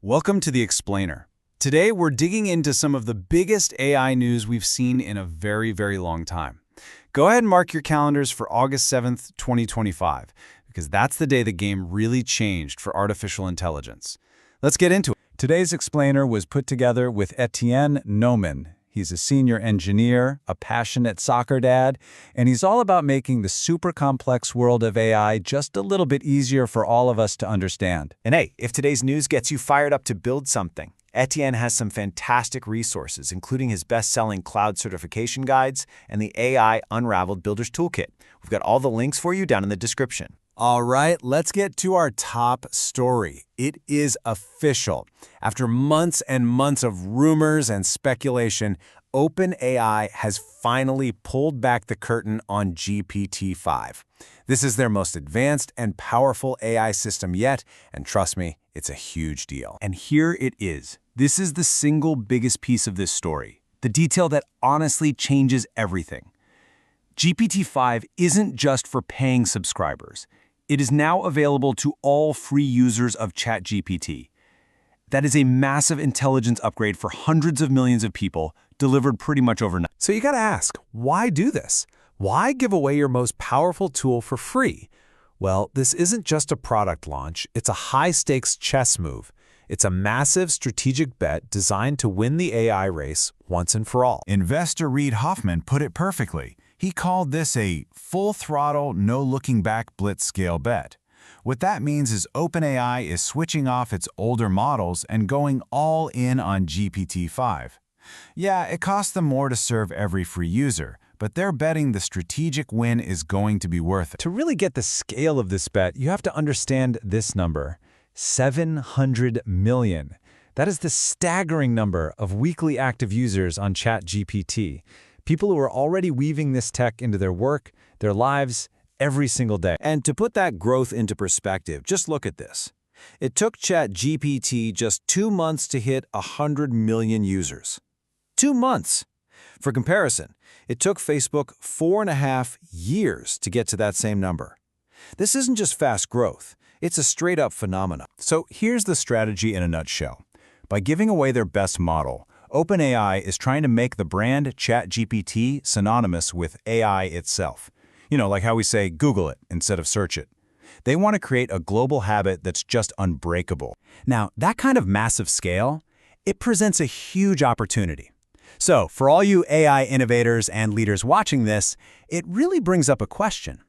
Welcome to The Explainer. Today, we're digging into some of the biggest AI news we've seen in a very, very long time. Go ahead and mark your calendars for August 7th, 2025, because that's the day the game really changed for artificial intelligence. Let's get into it. Today's Explainer was put together with Etienne Noman. He's a senior engineer, a passionate soccer dad, and he's all about making the super complex world of AI just a little bit easier for all of us to understand. And hey, if today's news gets you fired up to build something, Etienne has some fantastic resources, including his best-selling cloud certification guides and the AI Unraveled Builder's Toolkit. We've got all the links for you down in the description. All right, let's get to our top story. It is official. After months and months of rumors and speculation, OpenAI has finally pulled back the curtain on GPT-5. This is their most advanced and powerful AI system yet, and trust me, it's a huge deal. And here it is. This is the single biggest piece of this story, the detail that honestly changes everything. GPT-5 isn't just for paying subscribers. It is now available to all free users of ChatGPT. That is a massive intelligence upgrade for hundreds of millions of people, delivered pretty much overnight. So you gotta ask, why do this? Why give away your most powerful tool for free? Well, this isn't just a product launch, it's a high-stakes chess move. It's a massive strategic bet designed to win the AI race once and for all. Investor Reid Hoffman put it perfectly. He called this a full-throttle, no-looking-back blitz-scale bet. What that means is OpenAI is switching off its older models and going all in on GPT-5. Yeah, it costs them more to serve every free user, but they're betting the strategic win is going to be worth it. To really get the scale of this bet, you have to understand this number, 700 million. That is the staggering number of weekly active users on ChatGPT. People who are already weaving this tech into their work, their lives, every single day. And to put that growth into perspective, just look at this. It took ChatGPT just 2 months to hit 100 million users. 2 months! For comparison, it took Facebook 4.5 years to get to that same number. This isn't just fast growth, it's a straight-up phenomenon. So here's the strategy in a nutshell. By giving away their best model, OpenAI is trying to make the brand ChatGPT synonymous with AI itself. You know, like how we say Google it instead of search it. They want to create a global habit that's just unbreakable. Now, that kind of massive scale, it presents a huge opportunity. So, for all you AI innovators and leaders watching this, it really brings up a question.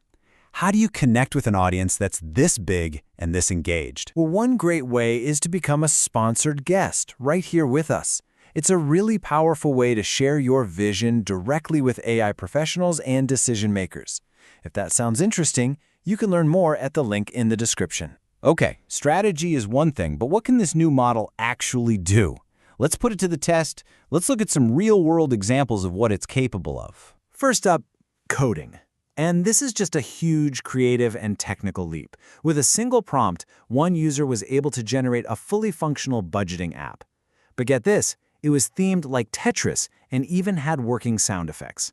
How do you connect with an audience that's this big and this engaged? Well, one great way is to become a sponsored guest right here with us. It's a really powerful way to share your vision directly with AI professionals and decision makers. If that sounds interesting, you can learn more at the link in the description. Okay, strategy is one thing, but what can this new model actually do? Let's put it to the test. Let's look at some real-world examples of what it's capable of. First up, coding. And this is just a huge creative and technical leap. With a single prompt, one user was able to generate a fully functional budgeting app. But get this, it was themed like Tetris and even had working sound effects.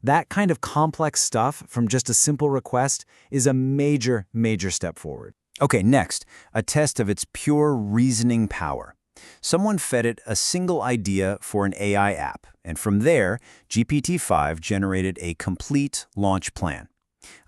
That kind of complex stuff from just a simple request is a major, major step forward. Okay, next, a test of its pure reasoning power. Someone fed it a single idea for an AI app, and from there, GPT-5 generated a complete launch plan.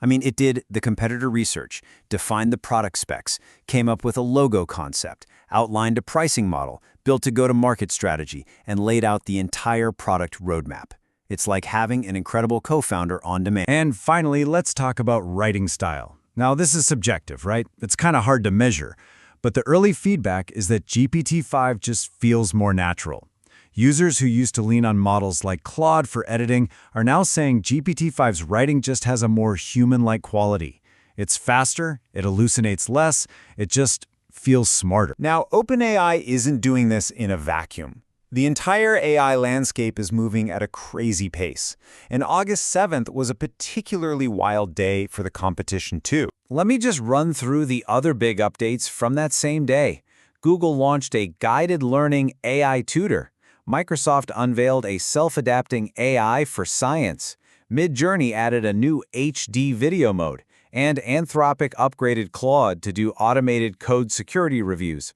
I mean, it did the competitor research, defined the product specs, came up with a logo concept, outlined a pricing model, built a go-to-market strategy, and laid out the entire product roadmap. It's like having an incredible co-founder on demand. And finally, let's talk about writing style. Now, this is subjective, right? It's kind of hard to measure. But the early feedback is that GPT-5 just feels more natural. Users who used to lean on models like Claude for editing are now saying GPT-5's writing just has a more human-like quality. It's faster, it hallucinates less, it just feels smarter. Now, OpenAI isn't doing this in a vacuum. The entire AI landscape is moving at a crazy pace, and August 7th was a particularly wild day for the competition too. Let me just run through the other big updates from that same day. Google launched a guided learning AI tutor. Microsoft unveiled a self-adapting AI for science. Midjourney added a new HD video mode, and Anthropic upgraded Claude to do automated code security reviews.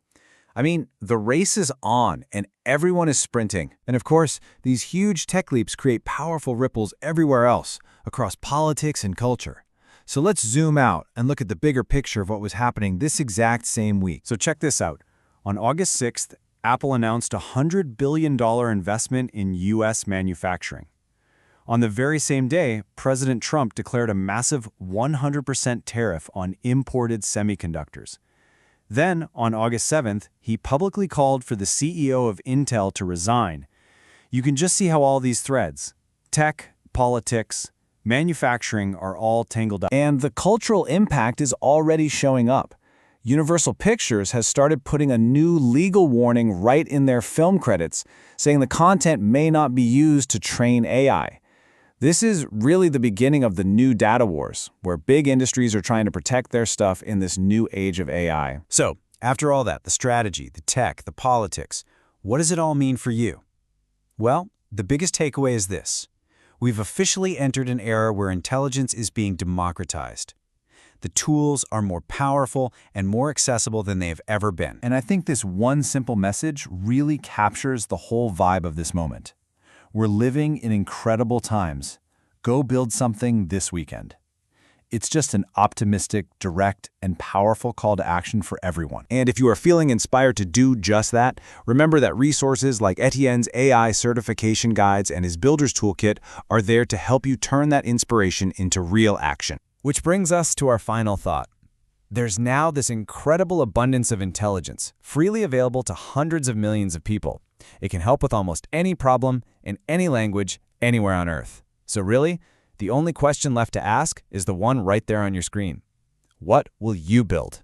I mean, the race is on, and everyone is sprinting. And of course, these huge tech leaps create powerful ripples everywhere else, across politics and culture. So let's zoom out and look at the bigger picture of what was happening this exact same week. So check this out. On August 6th, Apple announced a $100 billion investment in U.S. manufacturing. On the very same day, President Trump declared a massive 100% tariff on imported semiconductors. Then, on August 7th, he publicly called for the CEO of Intel to resign. You can just see how all these threads, tech, politics, manufacturing, are all tangled up. And the cultural impact is already showing up. Universal Pictures has started putting a new legal warning right in their film credits, saying the content may not be used to train AI. This is really the beginning of the new data wars, where big industries are trying to protect their stuff in this new age of AI. So, after all that, the strategy, the tech, the politics, what does it all mean for you? Well, the biggest takeaway is this. We've officially entered an era where intelligence is being democratized. The tools are more powerful and more accessible than they have ever been. And I think this one simple message really captures the whole vibe of this moment. We're living in incredible times. Go build something this weekend. It's just an optimistic, direct, and powerful call to action for everyone. And if you are feeling inspired to do just that, remember that resources like Etienne's AI certification guides and his Builder's Toolkit are there to help you turn that inspiration into real action. Which brings us to our final thought. There's now this incredible abundance of intelligence, freely available to hundreds of millions of people. It can help with almost any problem, in any language, anywhere on Earth. So really, the only question left to ask is the one right there on your screen. What will you build?